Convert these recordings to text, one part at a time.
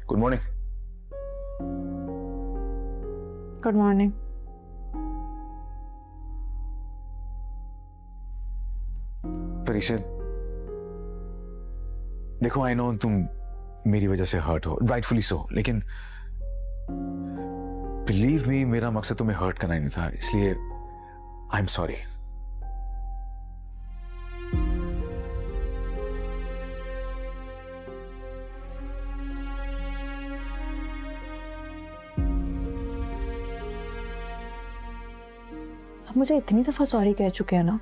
Good morning. Good morning. परीक्षा, देखो I know तुम मेरी वजह से हर्ट हो, राइटफुली सो, लेकिन बिलीव मी मेरा मकसद तुम्हें हर्ट करना ही नहीं था, इसलिए आई एम सॉरी। आप मुझे इतनी दफा सॉरी कह चुके हैं ना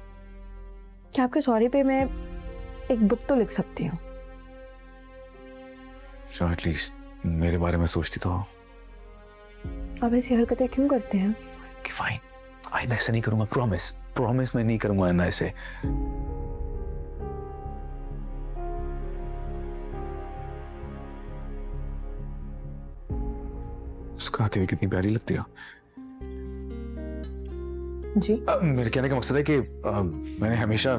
कि आपके सॉरी पे मैं एक बुक तो लिख सकती हूँ। सो एटलीस्ट मेरे बारे में सोचती तो हो। आप ऐसी हरकतें क्यों करते हैं? कि फाइन, आइंदा ऐसे नहीं करूंगा, प्रॉमिस प्रॉमिस मैं नहीं करूंगा आइंदा ऐसे। मुस्कुराते हुए कितनी प्यारी लगती हो। जी? मेरे कहने का मकसद है कि मैंने हमेशा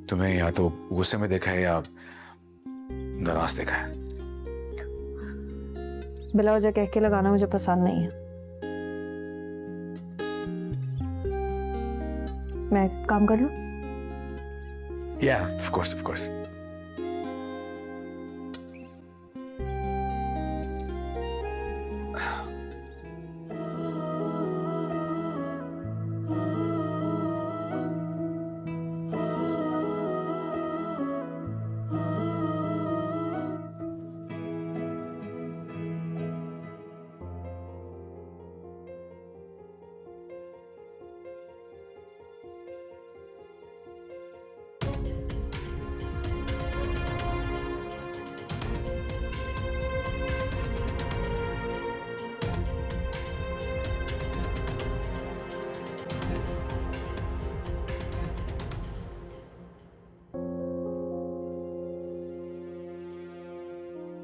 तुम्हें या तो गुस्से में देखा है या नाराज देखा है। बिला वजह कह के लगाना मुझे पसंद नहीं है। मैं काम कर लूं? या ऑफ कोर्स ऑफ कोर्स।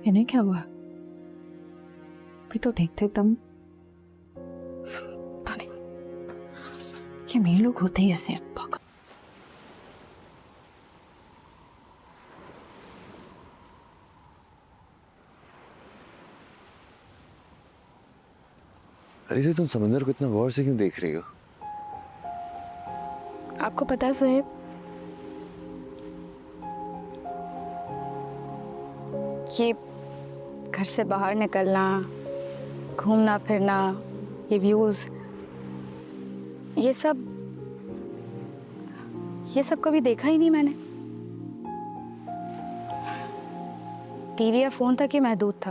इन्हें क्या हुआ? अभी तो देखते एकदम पता नहीं, ये मेरे लोग होते ही ऐसे हैं। अरे से तुम समंदर को इतना गौर से क्यों देख रही हो? आपको पता है सोहेब, ये घर से बाहर निकलना, घूमना फिरना, ये व्यूज, ये सब कभी देखा ही नहीं मैंने। टीवी या फोन तक ही महदूद था।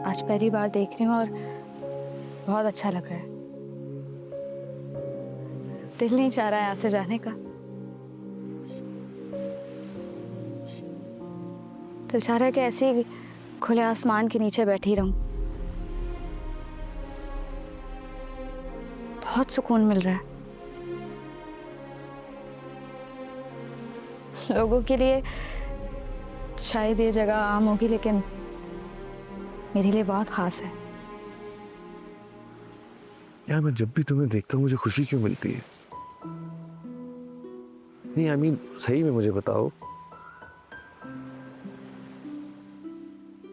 आज पहली बार देख रही हूँ और बहुत अच्छा लग रहा है। दिल नहीं चाह रहा है यहाँ से जाने का। दिल चाह रहा है कि ऐसे ही खुले आसमान के नीचे बैठी रहूं। बहुत सुकून मिल रहा है। लोगों के लिए शायद ये जगह आम होगी, लेकिन मेरे लिए बहुत खास है। यार मैं जब भी तुम्हें देखता हूँ मुझे खुशी क्यों मिलती है? नहीं आई मीन सही में मुझे बताओ,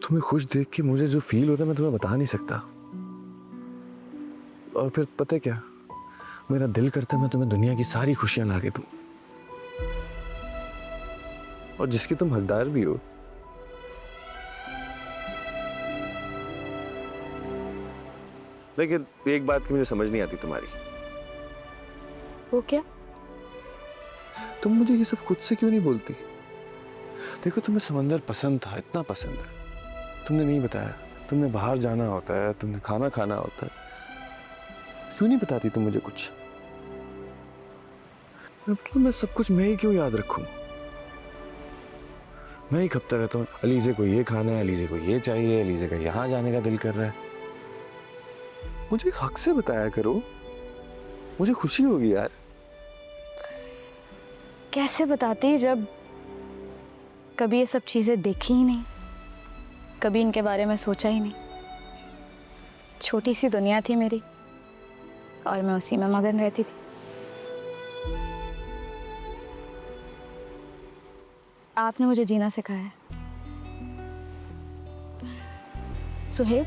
तुम्हें खुश देख के मुझे जो फील होता है मैं तुम्हें बता नहीं सकता। और फिर पता है क्या, मेरा दिल करता है मैं तुम्हें दुनिया की सारी खुशियां ला के दूं, और जिसके तुम हकदार भी हो। लेकिन एक बात की मुझे समझ नहीं आती तुम्हारी। वो क्या? तुम मुझे ये सब खुद से क्यों नहीं बोलती? देखो तुम्हें समंदर पसंद था, इतना पसंद है, तुमने नहीं बताया। तुमने बाहर जाना होता है, तुमने खाना खाना होता है, क्यों नहीं बताती तुम मुझे कुछ? मतलब मैं सब कुछ मैं ही क्यों याद रखूं? मैं ही खपता रहता हूँ, अलीज़े को ये खाना है, अलीज़े को ये चाहिए, अलीज़े का यहाँ जाने का दिल कर रहा है। मुझे हक से बताया करो, मुझे खुशी होगी यार। कैसे बताती जब कभी ये सब चीजें देखी ही नहीं, कभी इनके बारे में सोचा ही नहीं। छोटी सी दुनिया थी मेरी और मैं उसी में मगन रहती थी। आपने मुझे जीना सिखाया है। सुहेब,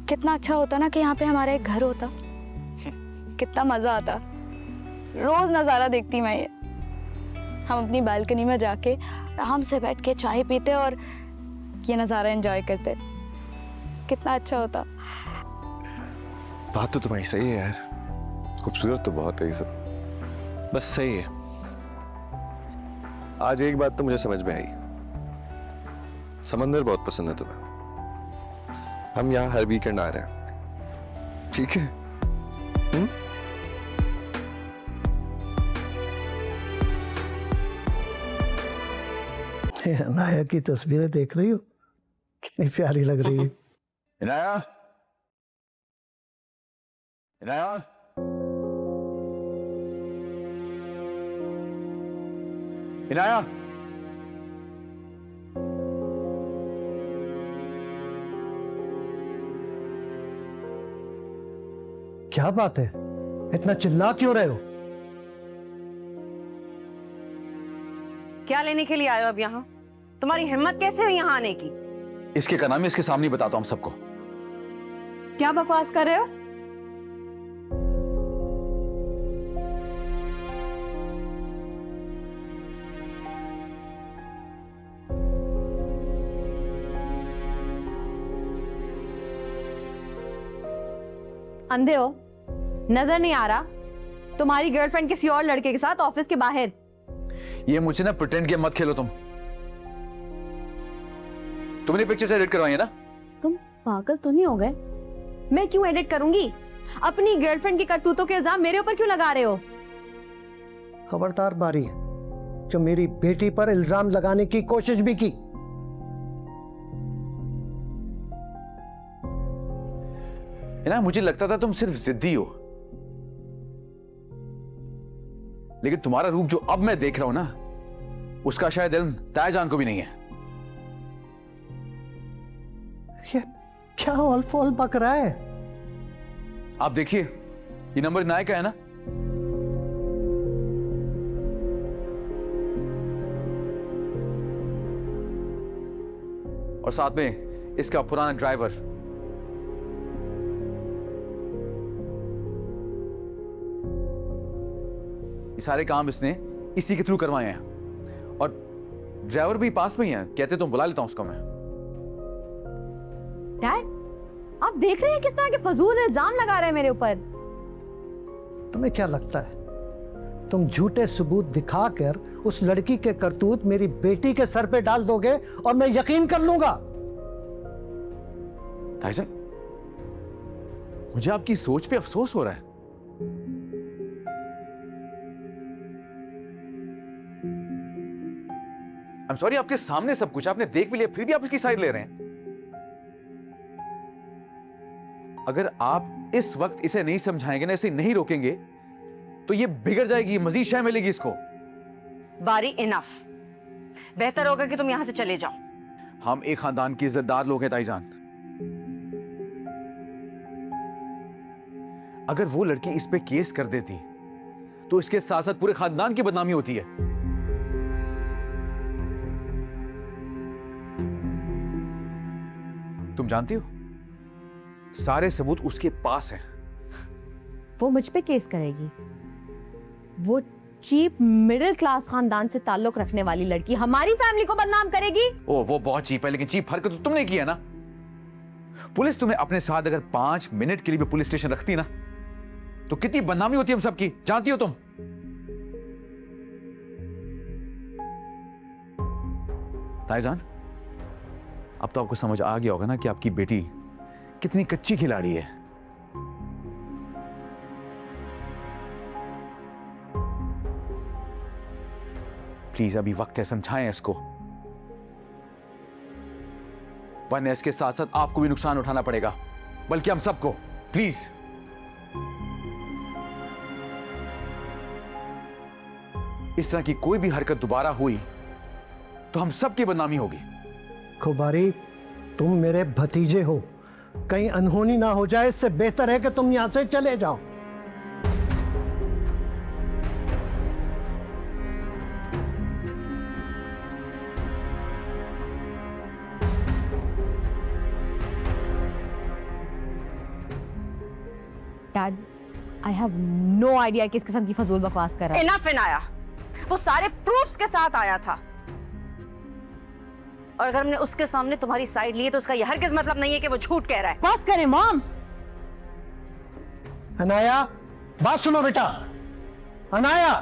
कितना अच्छा होता ना कि यहाँ पे हमारा एक घर होता। कितना मजा आता। रोज नज़ारा देखती मैं ये। हम अपनी बालकनी में जाके आराम से बैठ के चाय पीते और ये नज़ारा एंजॉय करते। कितना अच्छा होता। बात तो तुम्हारी सही है यार, खूबसूरत तो बहुत है ये सब, बस सही है। आज एक बात तो मुझे समझ में आई, समंदर बहुत पसंद है तुम्हें। हम यहाँ हर वीकेंड आ रहे हैं, ठीक है? अनाया की तस्वीरें देख रही हो, कितनी प्यारी लग रही है। इनाया, इनाया, इनाया, क्या बात है, इतना चिल्ला क्यों रहे हो? क्या लेने के लिए आए हो अब यहाँ? तुम्हारी हिम्मत कैसे हुई यहाँ आने की? इसके का नाम है, इसके सामने बताता हूं हम सबको। क्या बकवास कर रहे हो? अंधे हो? नजर नहीं आ रहा? तुम्हारी गर्लफ्रेंड किसी और लड़के के साथ ऑफिस के बाहर। ये मुझे ना प्रिटेंड गेम मत खेलो तुमने पिक्चर एडिट करवाई है ना? तुम पागल तो नहीं हो गए? मैं क्यों एडिट करूंगी? अपनी गर्लफ्रेंड की करतूतों के इल्जाम मेरे ऊपर क्यों लगा रहे हो? खबरदार बारी, जो मेरी बेटी पर इल्जाम लगाने की कोशिश भी की। ना मुझे लगता था तुम सिर्फ जिद्दी हो, लेकिन तुम्हारा रूप जो अब मैं देख रहा हूं ना, उसका शायद इल्म तायाजान को भी नहीं है। ये क्या ऑल फॉल बक रहा है? आप देखिए, ये नंबर इनाया का है ना? और साथ में इसका पुराना ड्राइवर। ये सारे काम इसने इसी के थ्रू करवाए हैं, और ड्राइवर भी पास में ही है। कहते तुम बुला लेता हूं उसको मैं। डैड, आप देख रहे हैं किस तरह के फजूल इल्जाम लगा रहे हैं मेरे ऊपर। तुम्हें क्या लगता है तुम झूठे सबूत दिखाकर उस लड़की के करतूत मेरी बेटी के सर पे डाल दोगे और मैं यकीन कर लूंगा? ताईजान, मुझे आपकी सोच पे अफसोस हो रहा है। I'm sorry, आपके सामने सब कुछ आपने देख भी लिया, फिर भी आप उसकी साइड ले रहे हैं। अगर आप इस वक्त इसे नहीं समझाएंगे ना, इसे नहीं रोकेंगे, तो ये बिगड़ जाएगी, मजीद शय मिलेगी इसको। बारी, इनफ। बेहतर होगा कि तुम यहां से चले जाओ। हम एक खानदान के इज्जतदार लोग हैं ताईजान। अगर वो लड़की इस पे केस कर देती तो इसके साथ साथ पूरे खानदान की बदनामी होती है। तुम जानती हो, सारे सबूत उसके पास हैं। वो मुझ पे केस करेगी? वो चीप मिडिल क्लास खानदान से ताल्लुक रखने वाली लड़की हमारी फैमिली को बदनाम करेगी? ओ, वो बहुत चीप है, लेकिन चीप हरकत तो तुमने की है ना। पुलिस तुम्हें अपने साथ अगर 5 मिनट के लिए भी पुलिस स्टेशन रखती ना, तो कितनी बदनामी होती है हम सबकी, जानती हो तुम? ताईजान, अब तो आपको समझ आ गया होगा ना कि आपकी बेटी कितनी कच्ची खिलाड़ी है। प्लीज अभी वक्त है, समझाएं इसको, वरना इसके साथ साथ आपको भी नुकसान उठाना पड़ेगा, बल्कि हम सबको। प्लीज। इस तरह की कोई भी हरकत दोबारा हुई तो हम सबकी बदनामी होगी। खुबारी, तुम मेरे भतीजे हो, कहीं अनहोनी ना हो जाए, इससे बेहतर है कि तुम यहां से चले जाओ। Dad, I have no idea किस किस्म की फजूल बकवास कर रहा है। इनफ इनाया, वो सारे प्रूफ्स के साथ आया था, और अगर हमने उसके सामने तुम्हारी साइड ली तो उसका यह हरगिज मतलब नहीं है कि वो झूठ कह रहा है। बस करें मॉम। अनाया, बात सुनो बेटा। अनाया,